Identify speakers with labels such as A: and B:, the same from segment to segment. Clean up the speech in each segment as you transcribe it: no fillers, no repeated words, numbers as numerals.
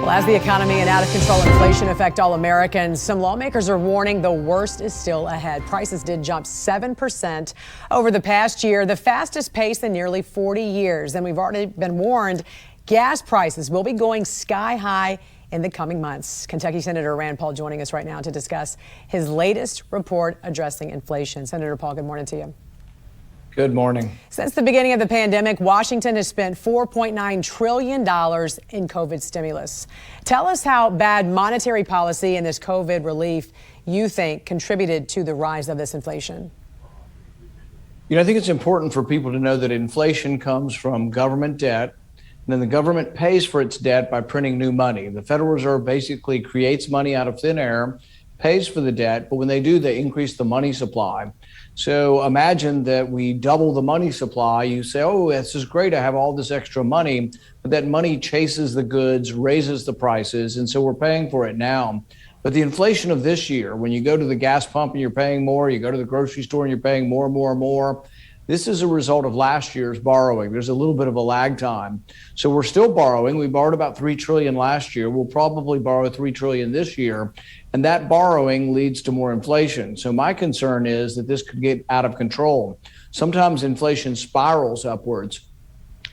A: Well, as the economy and out of control inflation affect all Americans, some lawmakers are warning the worst is still ahead. Prices did jump 7% over the past year, the fastest pace in nearly 40 years. And we've already been warned gas prices will be going sky high in the coming months. Kentucky Senator Rand Paul joining us right now to discuss his latest report addressing inflation. Senator Paul, good morning to you.
B: Good morning.
A: Since the beginning of the pandemic, Washington has spent $4.9 trillion in COVID stimulus. Tell us how bad monetary policy and this COVID relief you think contributed to the rise of this inflation.
B: I think it's important for people to know that inflation comes from government debt, and then the government pays for its debt by printing new money. The Federal Reserve basically creates money out of thin air, pays for the debt, but when they do, they increase the money supply. So imagine that we double the money supply. You say, oh, this is great, I have all this extra money, but that money chases the goods, raises the prices, and so we're paying for it now. But the inflation of this year, when you go to the gas pump and you're paying more, you go to the grocery store and you're paying more and more and more, this is a result of last year's borrowing. There's a little bit of a lag time. So we're still borrowing. We borrowed about $3 trillion last year. We'll probably borrow $3 trillion this year. And that borrowing leads to more inflation. So my concern is that this could get out of control. Sometimes inflation spirals upwards.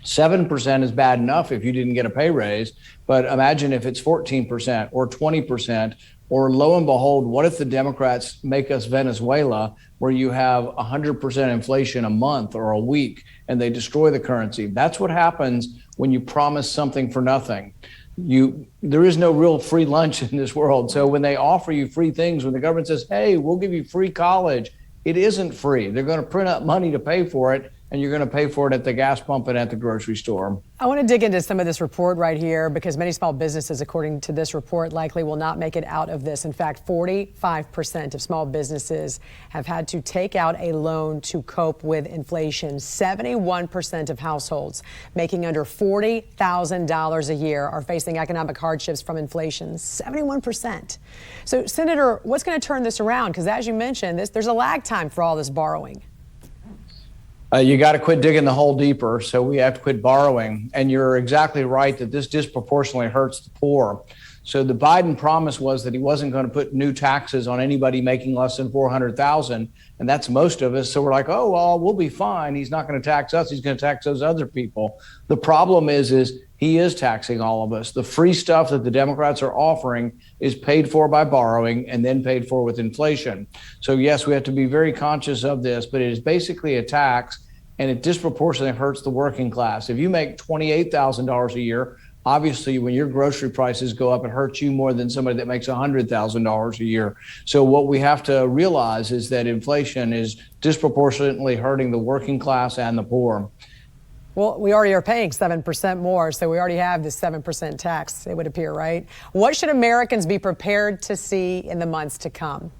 B: 7% is bad enough if you didn't get a pay raise, but imagine if it's 14% or 20%, or lo and behold, what if the Democrats make us Venezuela, where you have 100% inflation a month or a week and they destroy the currency? That's what happens when you promise something for nothing. There is no real free lunch in this world. So when they offer you free things, when the government says, hey, we'll give you free college, it isn't free. They're going to print up money to pay for it, and you're going to pay for it at the gas pump and at the grocery store.
A: I want to dig into some of this report right here, because many small businesses, according to this report, likely will not make it out of this. In fact, 45% of small businesses have had to take out a loan to cope with inflation. 71% of households making under $40,000 a year are facing economic hardships from inflation. 71%. So, Senator, what's going to turn this around? Because as you mentioned, there's a lag time for all this borrowing.
B: You got to quit digging the hole deeper, so we have to quit borrowing. And you're exactly right that this disproportionately hurts the poor. So the Biden promise was that he wasn't going to put new taxes on anybody making less than $400,000, and that's most of us. So we're like, oh, well, we'll be fine. He's not going to tax us. He's going to tax those other people. The problem is he is taxing all of us. The free stuff that the Democrats are offering is paid for by borrowing and then paid for with inflation. So yes, we have to be very conscious of this, but it is basically a tax, and it disproportionately hurts the working class. If you make $28,000 a year, obviously, when your grocery prices go up, it hurts you more than somebody that makes $100,000 a year. So what we have to realize is that inflation is disproportionately hurting the working class and the poor.
A: Well, we already are paying 7% more, so we already have this 7% tax, it would appear, right? What should Americans be prepared to see in the months to come?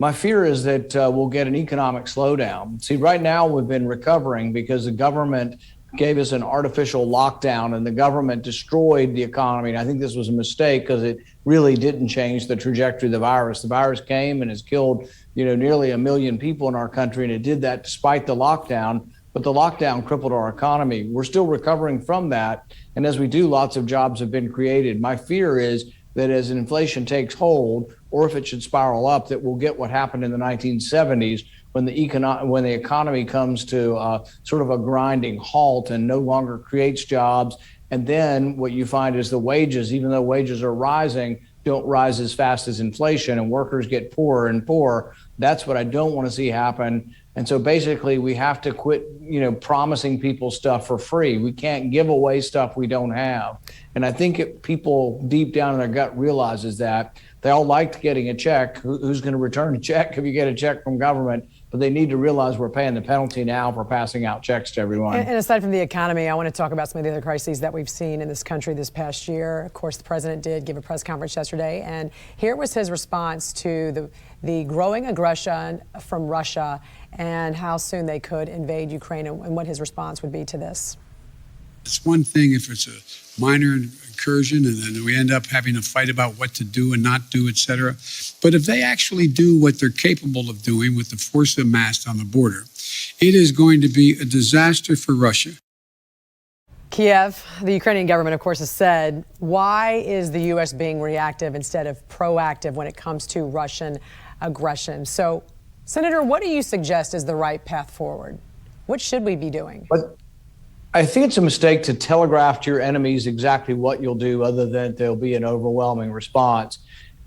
B: My fear is that we'll get an economic slowdown. See, right now we've been recovering because the government gave us an artificial lockdown and the government destroyed the economy. And I think this was a mistake because it really didn't change the trajectory of the virus. The virus came and has killed, nearly 1 million people in our country, and it did that despite the lockdown. But the lockdown crippled our economy. We're still recovering from that. And as we do, lots of jobs have been created. My fear is that as inflation takes hold, or if it should spiral up, that we'll get what happened in the 1970s when the economy comes to sort of a grinding halt and no longer creates jobs. And then what you find is the wages, even though wages are rising, don't rise as fast as inflation, and workers get poorer and poorer. That's what I don't want to see happen. And so basically we have to quit, promising people stuff for free. We can't give away stuff we don't have. And I think people deep down in their gut realizes that. They all liked getting a check. Who's going to return a check if you get a check from government? But they need to realize we're paying the penalty now for passing out checks to everyone.
A: And aside from the economy, I want to talk about some of the other crises that we've seen in this country this past year. Of course, the president did give a press conference yesterday, and here was his response to the growing aggression from Russia and how soon they could invade Ukraine, and what his response would be to this.
C: It's one thing if it's a minor incursion and then we end up having a fight about what to do and not do, et cetera. But if they actually do what they're capable of doing with the force amassed on the border, it is going to be a disaster for Russia.
A: Kiev, the Ukrainian government, of course, has said, why is the U.S. being reactive instead of proactive when it comes to Russian aggression? So, Senator, what do you suggest is the right path forward? What should we be doing?
B: But I think it's a mistake to telegraph to your enemies exactly what you'll do, other than there'll be an overwhelming response.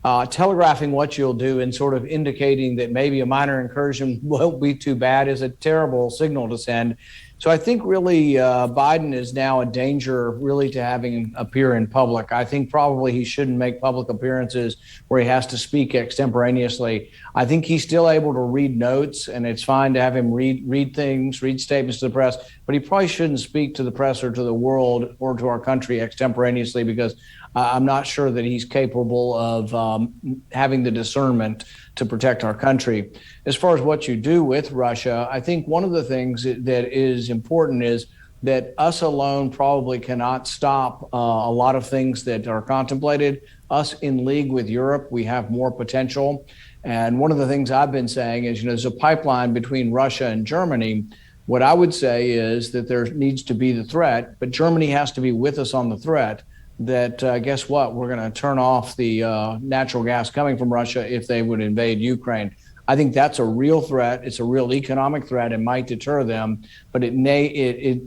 B: Telegraphing what you'll do and sort of indicating that maybe a minor incursion won't be too bad is a terrible signal to send. So I think really Biden is now a danger really to having him appear in public. I think probably he shouldn't make public appearances where he has to speak extemporaneously. I think he's still able to read notes, and it's fine to have him read things, read statements to the press, but he probably shouldn't speak to the press or to the world or to our country extemporaneously, because I'm not sure that he's capable of having the discernment to protect our country. As far as what you do with Russia, I think one of the things that is important is that us alone probably cannot stop a lot of things that are contemplated. Us in league with Europe, we have more potential. And one of the things I've been saying is, there's a pipeline between Russia and Germany. What I would say is that there needs to be the threat, but Germany has to be with us on the threat. That guess what? We're going to turn off the natural gas coming from Russia if they would invade Ukraine. I think that's a real threat. It's a real economic threat and might deter them, but it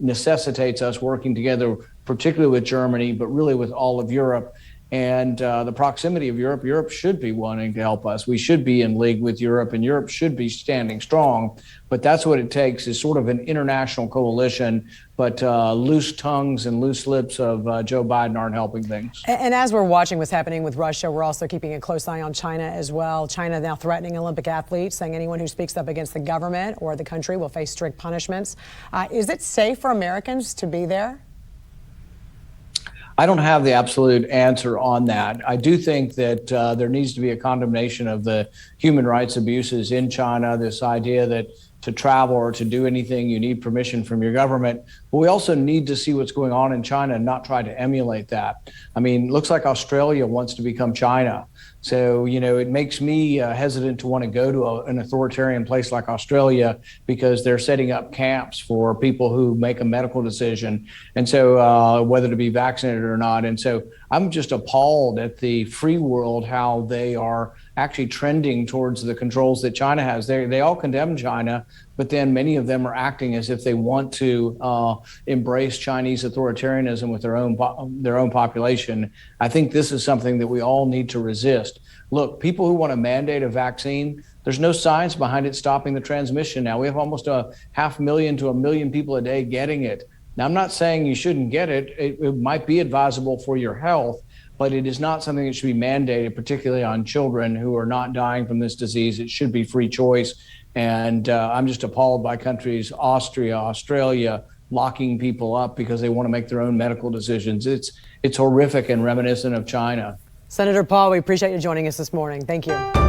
B: necessitates us working together, particularly with Germany, but really with all of Europe. And the proximity of Europe should be wanting to help us. We should be in league with Europe, and Europe should be standing strong. But that's what it takes, is sort of an international coalition. But loose tongues and loose lips of Joe Biden aren't helping things.
A: And as we're watching what's happening with Russia, we're also keeping a close eye on China as well. China now threatening Olympic athletes, saying anyone who speaks up against the government or the country will face strict punishments. Is it safe for Americans to be there?
B: I don't have the absolute answer on that. I do think that there needs to be a condemnation of the human rights abuses in China, this idea that to travel or to do anything, you need permission from your government. But we also need to see what's going on in China and not try to emulate that. I mean, looks like Australia wants to become China. So, it makes me hesitant to want to go to an authoritarian place like Australia, because they're setting up camps for people who make a medical decision. And so whether to be vaccinated or not. And so I'm just appalled at the free world, how they are actually trending towards the controls that China has. They all condemn China, but then many of them are acting as if they want to embrace Chinese authoritarianism with their own population. I think this is something that we all need to resist. Look, people who want to mandate a vaccine, there's no science behind it stopping the transmission now. We have almost 500,000 to 1 million people a day getting it. Now, I'm not saying you shouldn't get it. It might be advisable for your health, but it is not something that should be mandated, particularly on children who are not dying from this disease. It should be free choice. And I'm just appalled by countries, Austria, Australia, locking people up because they want to make their own medical decisions. It's horrific and reminiscent of China.
A: Senator Paul, we appreciate you joining us this morning. Thank you.